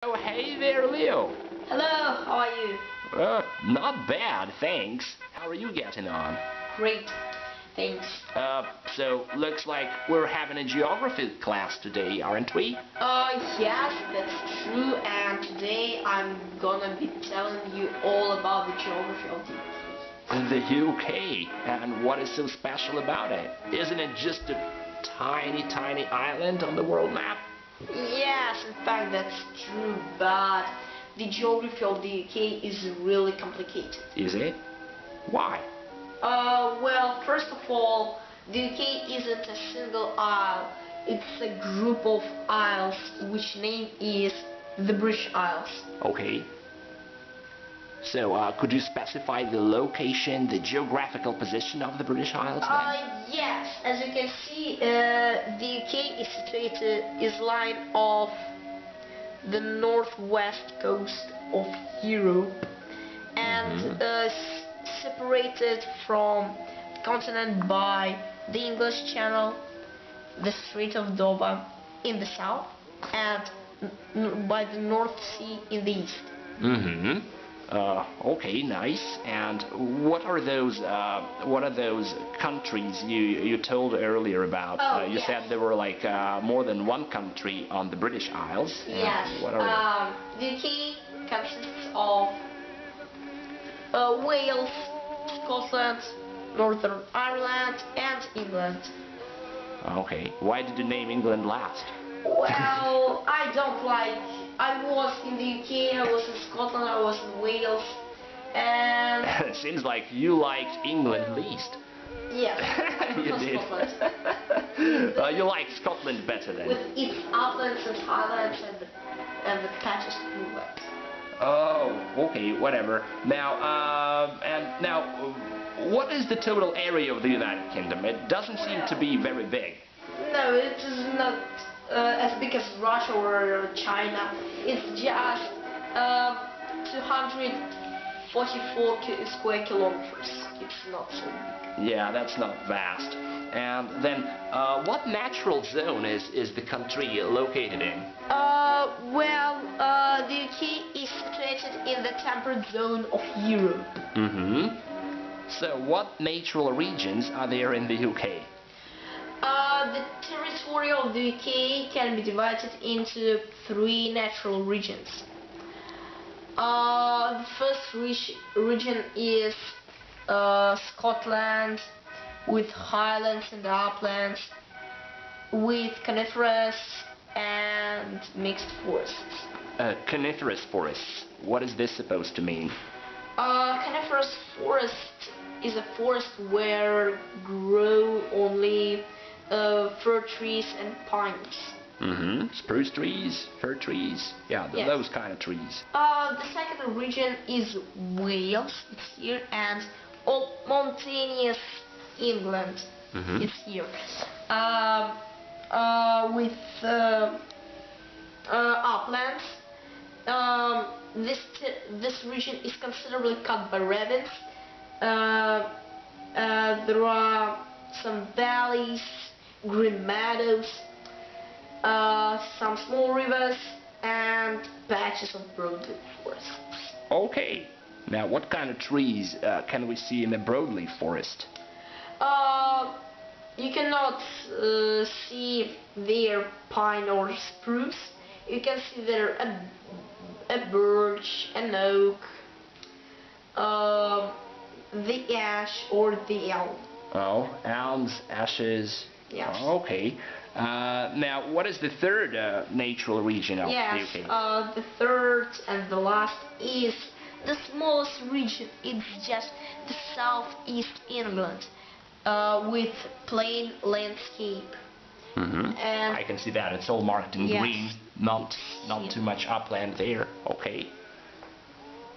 Oh, hey there, Leo. Hello, how are you? Not bad, thanks. How are you getting on? Great, thanks. So looks like we're having a geography class today, aren't we? Yes, that's true, and today I'm gonna be telling you all about the geography of the UK. The UK, and what is so special about it? Isn't it just a tiny, tiny island on the world map? Yes, in fact that's true, but the geography of the UK is really complicated. Is it? Why? Well, first of all, the UK isn't a single isle. It's a group of isles, which name is the British Isles. Okay. So, could you specify the location, the geographical position of the British Isles then? Yes, as you can see, the UK is situated, is lying off the northwest coast of Europe and separated from the continent by the English Channel, the Strait of Dover in the south, and by the North Sea in the east. Okay, nice. And what are those countries you told earlier about? You Yes. said there were like more than one country on the British Isles. Yes. What are The UK consists of Wales, Scotland, Northern Ireland, and England. Okay. Why did you name England last? Well, I was in the UK, I was in Scotland, I was in Wales, and It seems like you liked England least. yeah, I You prefer did. Scotland. You like Scotland better then. With its uplands and highlands and the patches of moonlight. Oh, okay, whatever. Now, what is the total area of the United Kingdom? It doesn't seem to be very big. No, it is not as big as Russia or China. It's just 244 square kilometers. It's not so big. Yeah, that's not vast. And then, what natural zone is the country located in? Well, the UK is situated in the temperate zone of Europe. So, what natural regions are there in the UK? The territory of the UK can be divided into 3 natural regions. The first region is Scotland, with highlands and uplands, with coniferous and mixed forests. Coniferous forests. What is this supposed to mean? Coniferous forest is a forest where grow only fir trees and pines. Spruce trees, fir trees, yeah, Yes. those kind of trees. The second region is Wales, it's here, and all mountainous England, it's here. With uplands. This region is considerably cut by ravines. There are some valleys, green meadows, some small rivers, and patches of broadleaf forests. Okay. Now, what kind of trees can we see in the broadleaf forest? You cannot see there pine or spruce. You can see there a birch, an oak, the ash or the elm. Oh, elms, ashes. Yes. Okay. Now, what is the third natural region of Yes, the UK? the third and the last is the smallest region. It's just the southeast England, with plain landscape. And I can see that. It's all marked in Yes. green. Not too much upland there. Okay.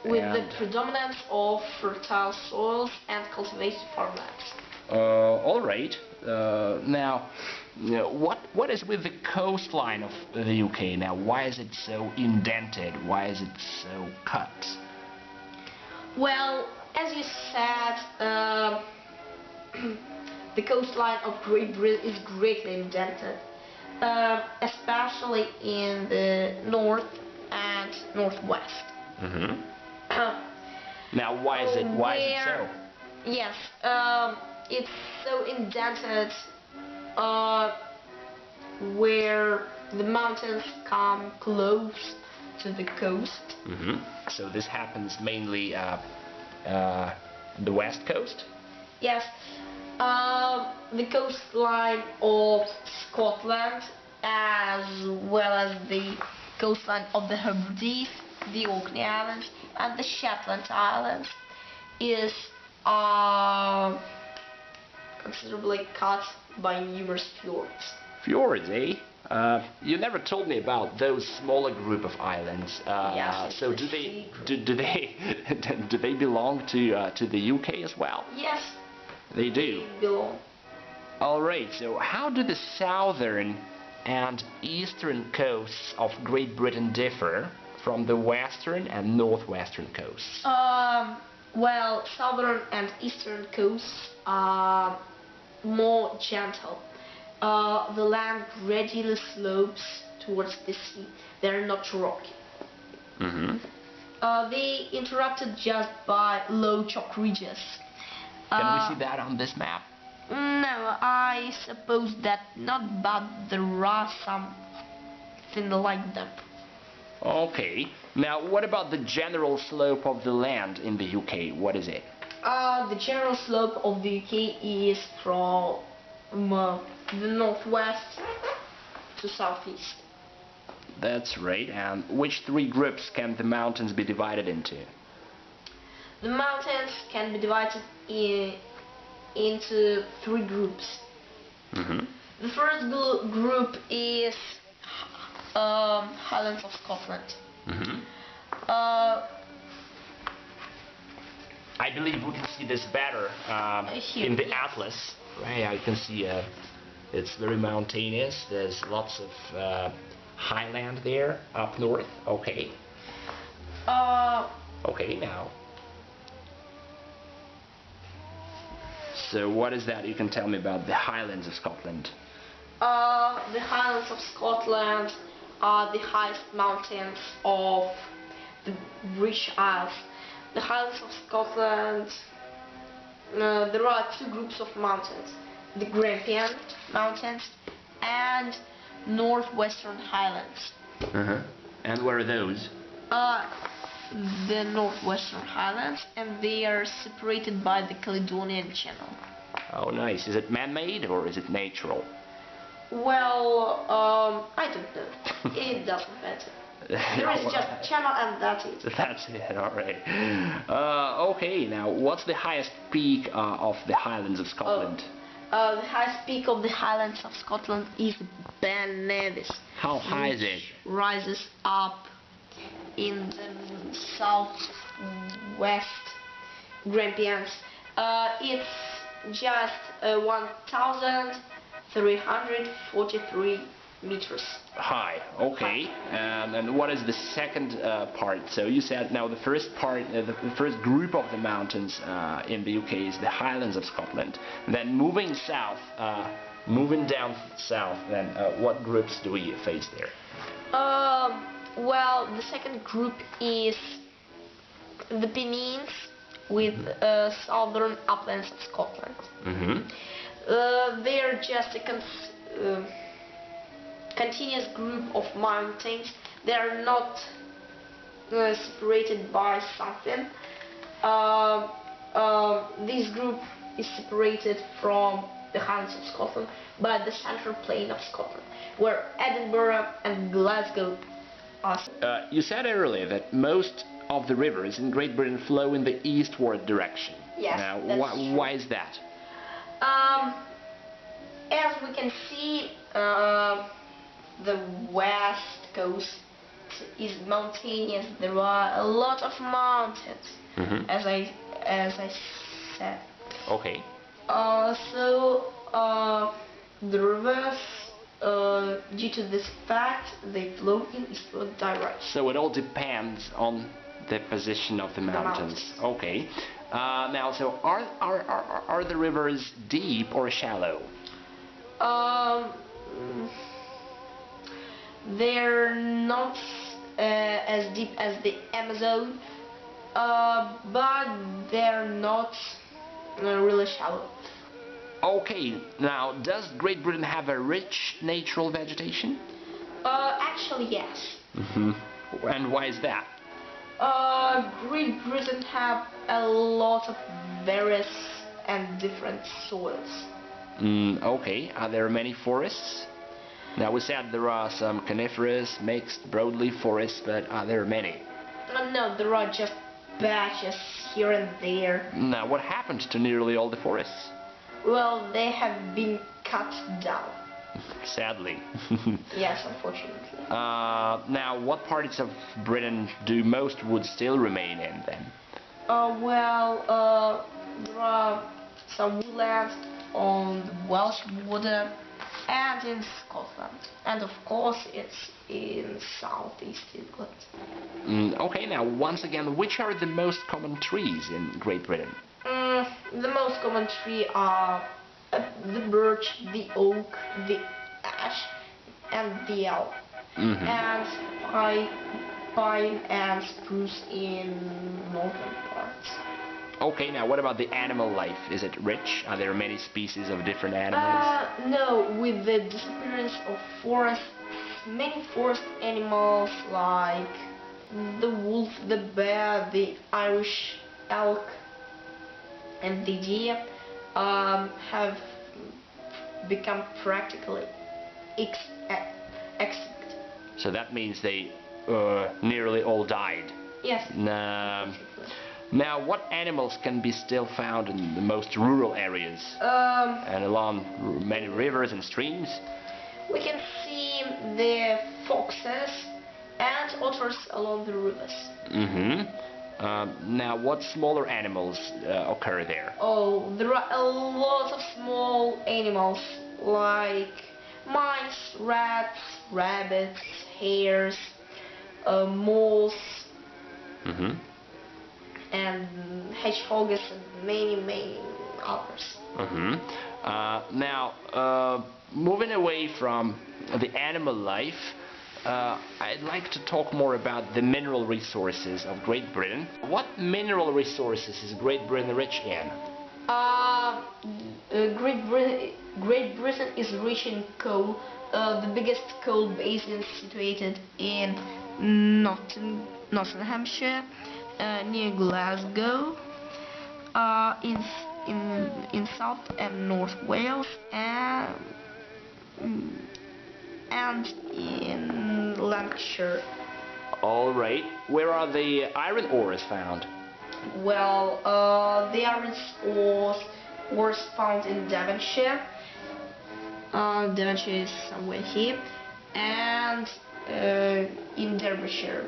with the And predominance of fertile soils and cultivated farmlands. all right. Now, what is with the coastline of the UK now? Why is it so indented? Why is it so cut? Well, as you said, the coastline of Great Britain is greatly indented, especially in the north and northwest. Now, why is it so? Yes, it's so indented where the mountains come close to the coast. So this happens mainly the west coast? Yes, the coastline of Scotland, as well as the coastline of the Hebrides, the Orkney Islands, and the Shetland Islands, is considerably cut by numerous fjords. Fjords, eh? You never told me about those smaller group of islands. Yes, so do they do they belong to the UK as well? Yes, They do. they belong. All right. So how do the southern and eastern coasts of Great Britain differ from the western and northwestern coasts? Well, southern and eastern coasts are more gentle. The land gradually slopes towards the sea. They're not rocky. They interrupted just by low chalk ridges. Can we see that on this map? No, I suppose that not, but there are something like them. Okay. Now, what about the general slope of the land in the UK? What is it? The general slope of the UK is from the northwest to southeast. That's right. And which three groups can the mountains be divided into? The mountains can be divided into three groups. The first group is Highlands of Scotland. I believe we can see this better Here, in the yes. atlas. Right, you can see it's very mountainous. There's lots of highland there up north. Okay. Okay, now. So what is that you can tell me about the Highlands of Scotland? The Highlands of Scotland are the highest mountains of the British Isles. The Highlands of Scotland, there are two groups of mountains: the Grampian Mountains and Northwestern Highlands. And where are those? The Northwestern Highlands, and they are separated by the Caledonian Channel. Oh, nice. Is it man-made or is it natural? Well, I don't know. It doesn't matter. There is just a channel and that's it. That's it, alright. Okay, now what's the highest peak of the Highlands of Scotland? The highest peak of the Highlands of Scotland is Ben Nevis. How high is it? Which rises up in the southwest Grampians. It's just 1,343 meters. High, okay. And what is the second part? So you said now the first part, the first group of the mountains in the UK is the Highlands of Scotland. Then moving south, moving down south, then what groups do we face there? Well, the second group is the Pennines with southern uplands of Scotland. They're just a continuous group of mountains. They are not separated by something. This group is separated from the Highlands of Scotland by the central plain of Scotland, where Edinburgh and Glasgow are. You said earlier that most of the rivers in Great Britain flow in the eastward direction. Yes, now, that's true. why is that? As we can see, the west coast is mountainous. There are a lot of mountains, as I said. Okay. So the rivers, due to this fact, they flow in eastward direction. So it all depends on the position of the mountains. Okay. Now, so are the rivers deep or shallow? They're not as deep as the Amazon, but they're not really shallow. Okay, now does Great Britain have a rich natural vegetation? Actually, yes. And why is that? Great Britain have a lot of various and different soils. Okay, are there many forests? Now we said there are some coniferous, mixed, broadleaf forests, but are there many? No, there are just patches here and there. Now what happened to nearly all the forests? Well, they have been cut down. Sadly. Yes, unfortunately. Now what parts of Britain do most wood still remain in then? There are some woodlands on the Welsh border and in Scotland. And of course it's in southeast England. Okay, now once again, which are the most common trees in Great Britain? The most common trees are the birch, the oak, the ash, and the elm. And pine and spruce in northern parts. Okay, now what about the animal life? Is it rich? Are there many species of different animals? No, with the disappearance of forests, many forest animals like the wolf, the bear, the Irish elk, and the deer have become practically extinct. So that means they nearly all died. Yes. Now, what animals can be still found in the most rural areas and along many rivers and streams? We can see the foxes and otters along the rivers. Now, what smaller animals occur there? Oh, there are a lot of small animals like mice, rats, rabbits, hares, moles, and hedgehogs, and many others. Now, moving away from the animal life, I'd like to talk more about the mineral resources of Great Britain. What mineral resources is Great Britain rich in? Great Britain is rich in coal. The biggest coal basin situated in Nottinghamshire, near Glasgow, in South and North Wales, and in Lancashire. All right. Where are the iron ores found? Well, the iron ores found in Devonshire. Devonshire is somewhere here, and in Derbyshire.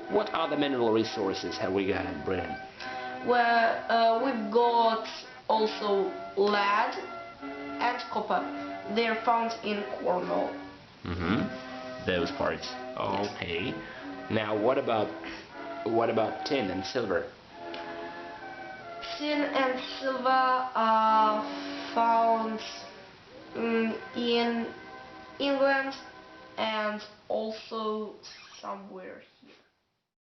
What other mineral resources have we got in Britain? Well, we've got also lead and copper. They're found in Cornwall. Those parts. Okay. Now, what about tin and silver? Tin and silver are found in England and also somewhere here.